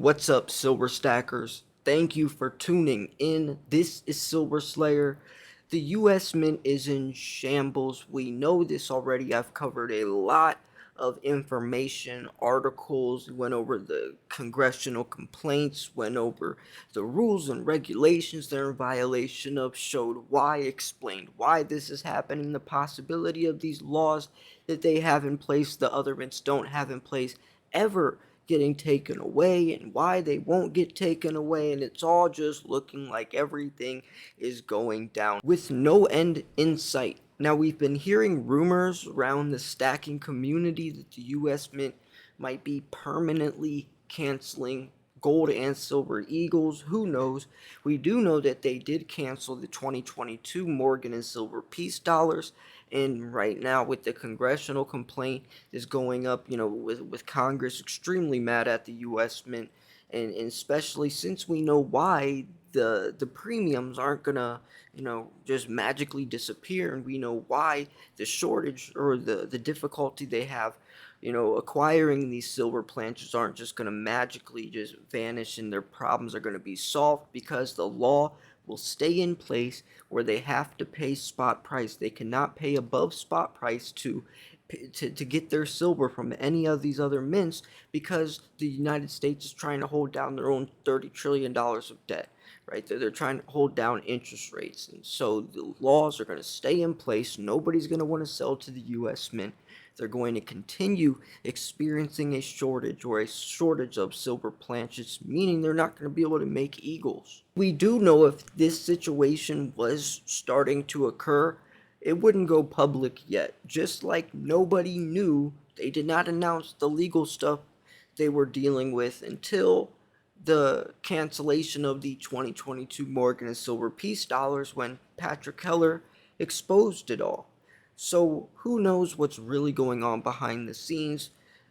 What's up, Silver Stackers? Thank you for tuning in. This is Silver Slayer. The US Mint is in shambles. We know this already. I've covered a lot of information, articles, went over the congressional complaints, went over the rules and regulations they're in violation of, showed why, explained why this is happening, the possibility of these laws that they have in place, the other mints don't have in place, ever getting taken away, and why they won't get taken away, and it's all just looking like everything is going down with no end in sight. Now, we've been hearing rumors around the stacking community that the US Mint might be permanently canceling gold and silver eagles. Who knows? We do know that they did cancel the 2022 Morgan and silver peace dollars, and right now with the congressional complaint is going up, with Congress extremely mad at the US Mint, and especially since we know why the premiums aren't gonna just magically disappear, and we know why the shortage or the difficulty they have acquiring these silver planches aren't just going to magically just vanish, and their problems are going to be solved because the law will stay in place where they have to pay spot price. They cannot pay above spot price to get their silver from any of these other mints, because the United States is trying to hold down their own $30 trillion of debt. Right? They're trying to hold down interest rates, and so the laws are going to stay in place. Nobody's going to want to sell to the US Mint. They're going to continue experiencing a shortage of silver planches, meaning they're not going to be able to make eagles. We do know if this situation was starting to occur, it wouldn't go public yet. Just like nobody knew, they did not announce the legal stuff they were dealing with until the cancellation of the 2022 Morgan and silver peace dollars, when Patrick Heller exposed it all. So who knows what's really going on behind the scenes?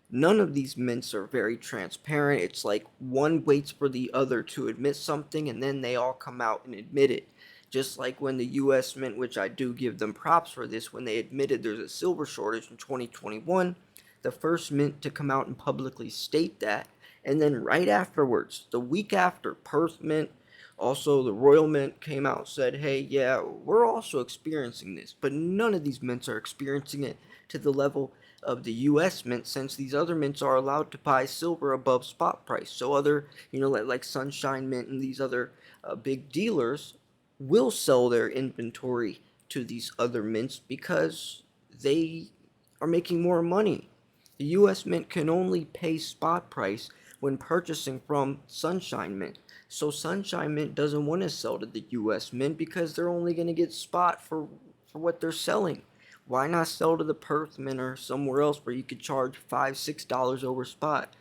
None of these mints are very transparent. It's like one waits for the other to admit something, and then they all come out and admit it. Just like when the US Mint, which I do give them props for this, when they admitted there's a silver shortage in 2021, the first mint to come out and publicly state that. And then right afterwards, the week after, Perth Mint, also the Royal Mint, came out and said, hey, yeah, we're also experiencing this. But none of these mints are experiencing it to the level of the US Mint, since these other mints are allowed to buy silver above spot price. So other, like Sunshine Mint and these other big dealers will sell their inventory to these other mints because they are making more money. The US Mint can only pay spot price when purchasing from Sunshine Mint. So Sunshine Mint doesn't want to sell to the US Mint because they're only going to get spot for what they're selling. Why not sell to the Perth Mint or somewhere else where you could charge $5-6 over spot?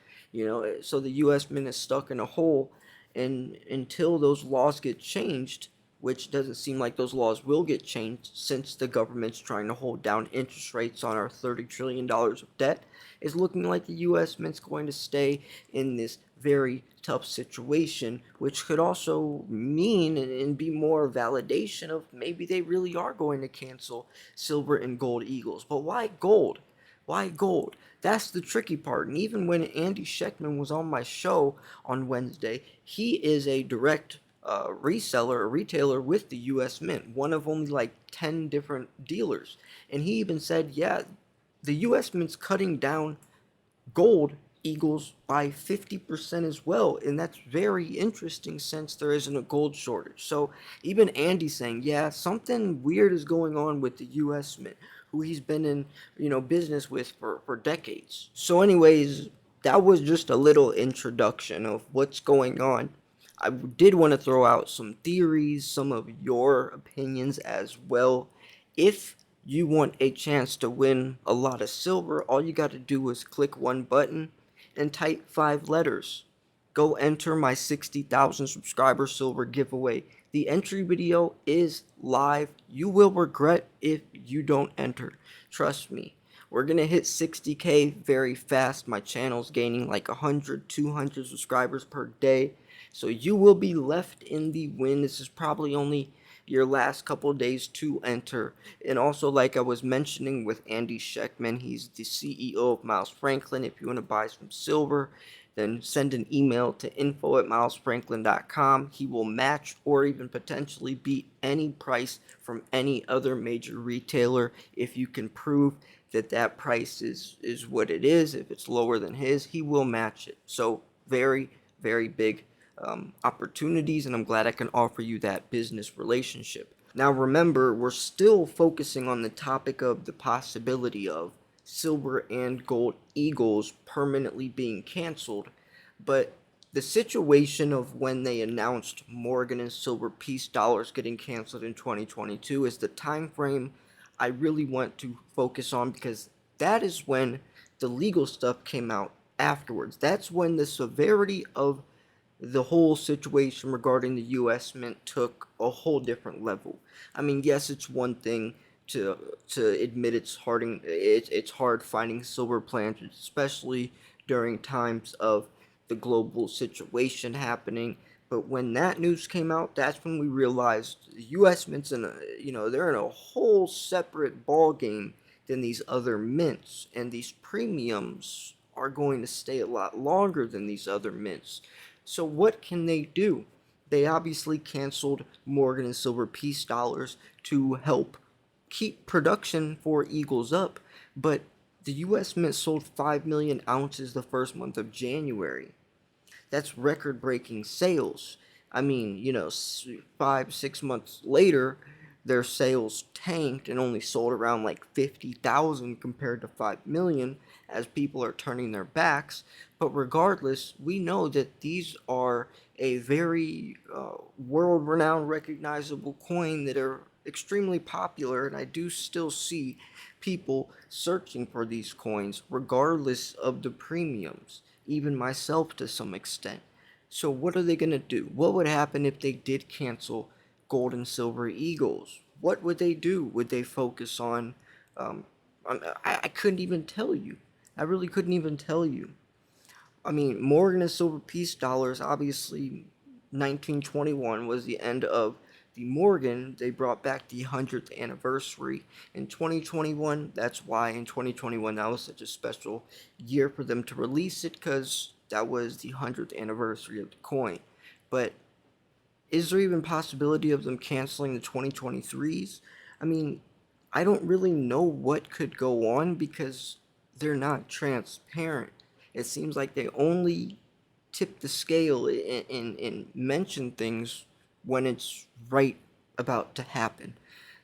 So the US Mint is stuck in a hole, and until those laws get changed, which doesn't seem like those laws will get changed since the government's trying to hold down interest rates on our $30 trillion of debt, is looking like the US Mint's going to stay in this very tough situation, which could also mean and be more validation of maybe they really are going to cancel silver and gold eagles. But why gold? Why gold? That's the tricky part. And even when Andy Schechtman was on my show on Wednesday, he is a direct reseller or retailer with the US Mint, one of only like 10 different dealers. And he even said, yeah, the US Mint's cutting down gold eagles by 50% as well, and that's very interesting since there isn't a gold shortage. So even Andy's saying, yeah, something weird is going on with the US Mint, who he's been in business with for decades. So anyways, that was just a little introduction of what's going on. I did want to throw out some theories, some of your opinions as well. If you want a chance to win a lot of silver, all you got to do is click one button and type 5 letters. Go enter my 60,000 subscriber silver giveaway. The entry video is live. You will regret if you don't enter. Trust me. We're going to hit 60K very fast. My channel's gaining like 100, 200 subscribers per day. So you will be left in the win. This is probably only your last couple days to enter. And also, like I was mentioning with Andy Schechtman, he's the CEO of Miles Franklin. If you want to buy some silver, then send an email to info@milesfranklin.com. He will match or even potentially beat any price from any other major retailer if you can prove that that price is what it is. If it's lower than his, he will match it. So very, very big opportunities, and I'm glad I can offer you that business relationship. Now remember, we're still focusing on the topic of the possibility of silver and gold eagles permanently being canceled, but the situation of when they announced Morgan and silver peace dollars getting canceled in 2022 is the time frame I really want to focus on, because that is when the legal stuff came out afterwards. That's when the severity of the whole situation regarding the U.S. Mint took a whole different level. I mean, yes, it's one thing to admit it's hard finding silver planters, especially during times of the global situation happening. But when that news came out, that's when we realized the U.S. Mint's they're in a whole separate ball game than these other mints, and these premiums are going to stay a lot longer than these other mints. So what can they do? They obviously canceled Morgan and silver peace dollars to help keep production for Eagles up, but the U.S. Mint sold 5 million ounces the first month of January. That's record breaking sales. I mean, 5, 6 months later, their sales tanked and only sold around like 50,000 compared to 5 million as people are turning their backs. But regardless, we know that these are a very world renowned, recognizable coin that are extremely popular, and I do still see people searching for these coins regardless of the premiums, even myself to some extent. So what are they going to do? What would happen if they did cancel gold and silver eagles? What would they do? Would they focus um, I couldn't even tell you. I really couldn't even tell you. I mean, Morgan and silver peace dollars, obviously 1921 was the end of the Morgan. They brought back the 100th anniversary in 2021. That's why in 2021 that was such a special year for them to release it, because that was the 100th anniversary of the coin. But is there even possibility of them canceling the 2023s? I mean, I don't really know what could go on because they're not transparent. It seems like they only tip the scale and mention things when it's right about to happen.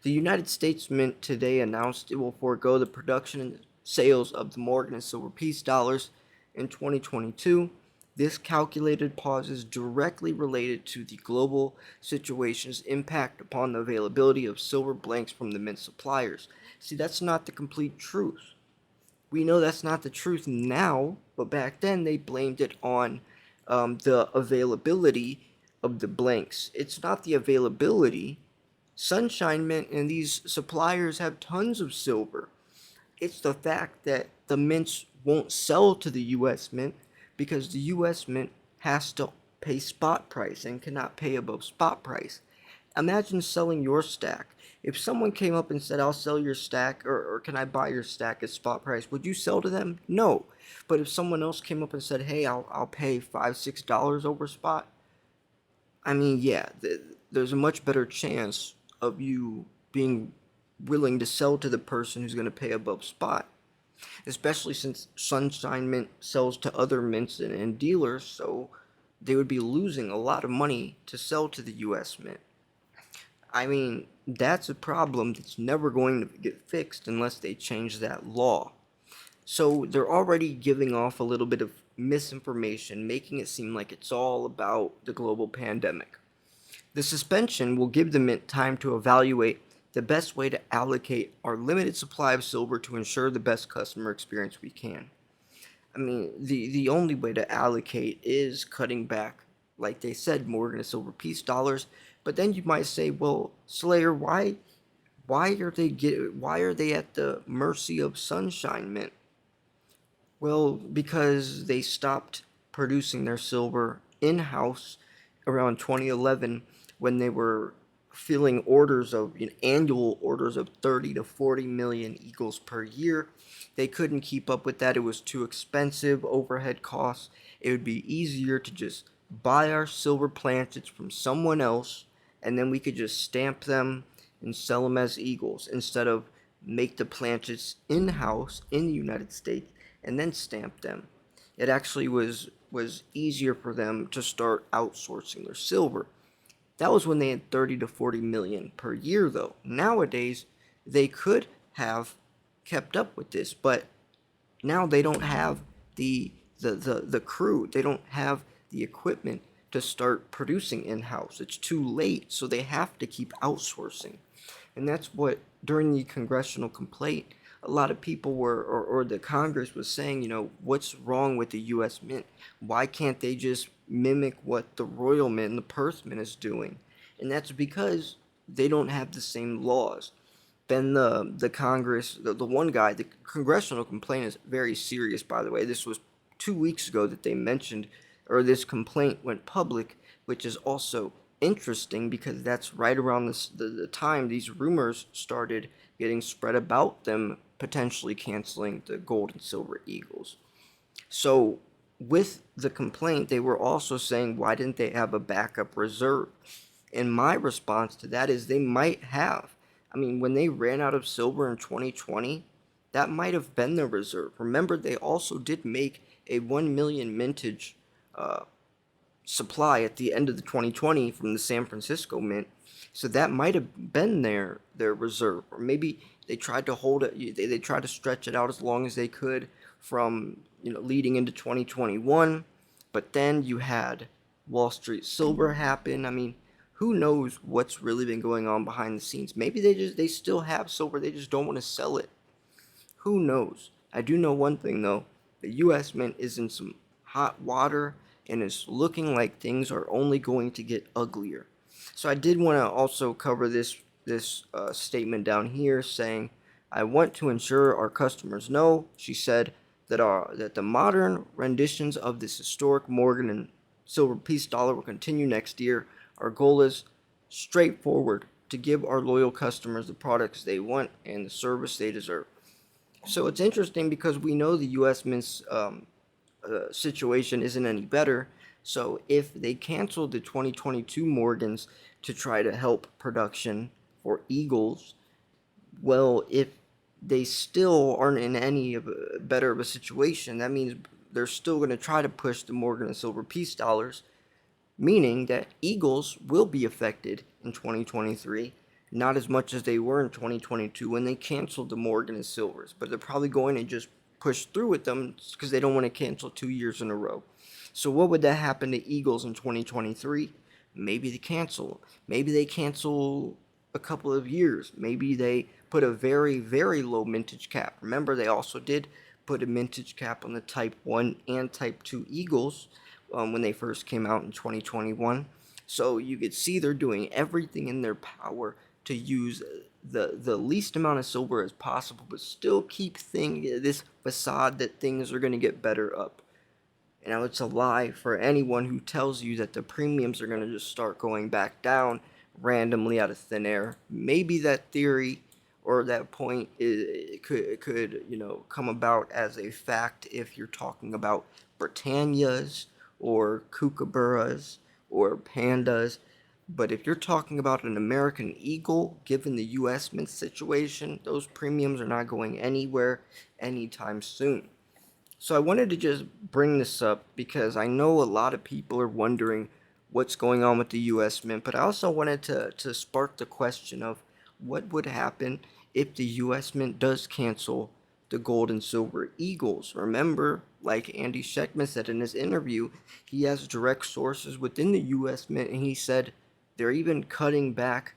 The United States Mint today announced it will forego the production and sales of the Morgan and silver peace dollars in 2022. This calculated pause is directly related to the global situation's impact upon the availability of silver blanks from the mint suppliers. See, that's not the complete truth. We know that's not the truth now, but back then they blamed it on the availability of the blanks. It's not the availability. Sunshine Mint and these suppliers have tons of silver. It's the fact that the mints won't sell to the U.S. Mint because the U.S. Mint has to pay spot price and cannot pay above spot price. Imagine selling your stack. If someone came up and said, I'll sell your stack, or can I buy your stack at spot price, would you sell to them? No. But if someone else came up and said, hey, I'll pay $5, $6 over spot, I mean, yeah, there's a much better chance of you being willing to sell to the person who's going to pay above spot, especially since Sunshine Mint sells to other mints and dealers, so they would be losing a lot of money to sell to the U.S. Mint. I mean, that's a problem that's never going to get fixed unless they change that law. So they're already giving off a little bit of misinformation, making it seem like it's all about the global pandemic. The suspension will give the Mint time to evaluate the best way to allocate our limited supply of silver to ensure the best customer experience we can. I mean, the only way to allocate is cutting back, like they said, Morgan and silver peace dollars. But then you might say, well, Slayer, why are they at the mercy of Sunshine Mint? Well, because they stopped producing their silver in-house around 2011 when they were filling orders of annual orders of 30 to 40 million eagles per year. They couldn't keep up with that. It was too expensive, overhead costs. it would be easier to just buy our silver planchets from someone else, and then we could just stamp them and sell them as eagles instead of make the planchets in-house in the United States and then stamp them. It actually was easier for them to start outsourcing their silver. That was when they had 30 to 40 million per year though. Nowadays, they could have kept up with this, but now they don't have the crew. They don't have the equipment to start producing in-house. It's too late, so they have to keep outsourcing. And that's what, during the congressional complaint, a lot of people were, or the Congress was saying, what's wrong with the U.S. Mint? Why can't they just mimic what the Royal Mint and the Perth Mint is doing? And that's because they don't have the same laws. Then the Congress, the one guy, the congressional complaint is very serious, by the way. This was 2 weeks ago that they mentioned, or this complaint went public, which is also interesting because that's right around the time these rumors started getting spread about them potentially canceling the gold and silver eagles. So with the complaint, they were also saying, why didn't they have a backup reserve? And my response to that is they might have. I mean, when they ran out of silver in 2020, that might have been their reserve. Remember, they also did make a 1 million mintage supply at the end of the 2020 from the San Francisco Mint. So that might have been their reserve, or maybe they tried to hold it. They tried to stretch it out as long as they could from leading into 2021. But then you had Wall Street Silver happen. I mean, who knows what's really been going on behind the scenes? Maybe they still have silver. They just don't want to sell it. Who knows? I do know one thing though. The U.S. Mint is in some hot water and is looking like things are only going to get uglier. So I did want to also cover this statement down here saying, I want to ensure our customers know, she said, that the modern renditions of this historic Morgan and silver piece dollar will continue next year. Our goal is straightforward, to give our loyal customers the products they want and the service they deserve. So it's interesting because we know the U.S. Mint's situation isn't any better. So if they canceled the 2022 Morgans to try to help production for Eagles, well, if they still aren't in any of a better of a situation, that means they're still going to try to push the Morgan and silver piece dollars, meaning that Eagles will be affected in 2023, not as much as they were in 2022 when they canceled the Morgan and Silvers, but they're probably going to just push through with them because they don't want to cancel 2 years in a row. So what would that happen to Eagles in 2023? Maybe they cancel. Maybe they cancel a couple of years. Maybe they put a very, very low mintage cap. Remember, they also did put a mintage cap on the Type 1 and Type 2 Eagles when they first came out in 2021. So you could see they're doing everything in their power to use the least amount of silver as possible, but still keep this facade that things are going to get better up. It's a lie for anyone who tells you that the premiums are going to just start going back down randomly out of thin air. Maybe that theory or that point could come about as a fact if you're talking about Britannias or Kookaburras or Pandas. But if you're talking about an American Eagle, given the U.S. Mint situation, those premiums are not going anywhere anytime soon. So I wanted to just bring this up because I know a lot of people are wondering what's going on with the U.S. Mint, but I also wanted to spark the question of what would happen if the U.S. Mint does cancel the gold and silver Eagles. Remember, like Andy Schectman said in his interview, he has direct sources within the U.S. Mint, and he said they're even cutting back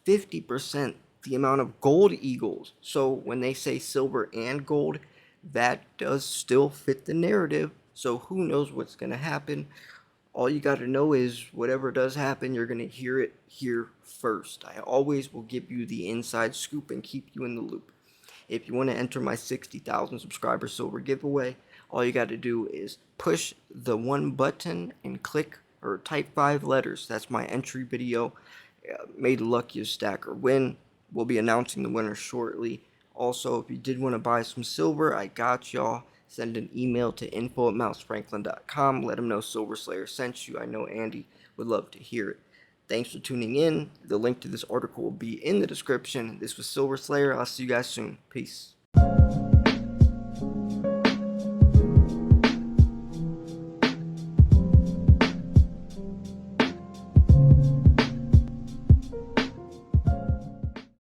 50% the amount of gold Eagles. So when they say silver and gold, that does still fit the narrative. So who knows what's going to happen? All you got to know is whatever does happen, you're going to hear it here first. I always will give you the inside scoop and keep you in the loop. If you want to enter my 60,000 subscriber silver giveaway, all you got to do is push the one button and click or type 5 letters. That's my entry video. May the luckiest stacker win. We'll be announcing the winner shortly. Also, if you did want to buy some silver, I got y'all. send an email to info@mousefranklin.com. Let them know Silver Slayer sent you. I know Andy would love to hear it. Thanks for tuning in. The link to this article will be in the description. This was Silver Slayer. I'll see you guys soon. Peace.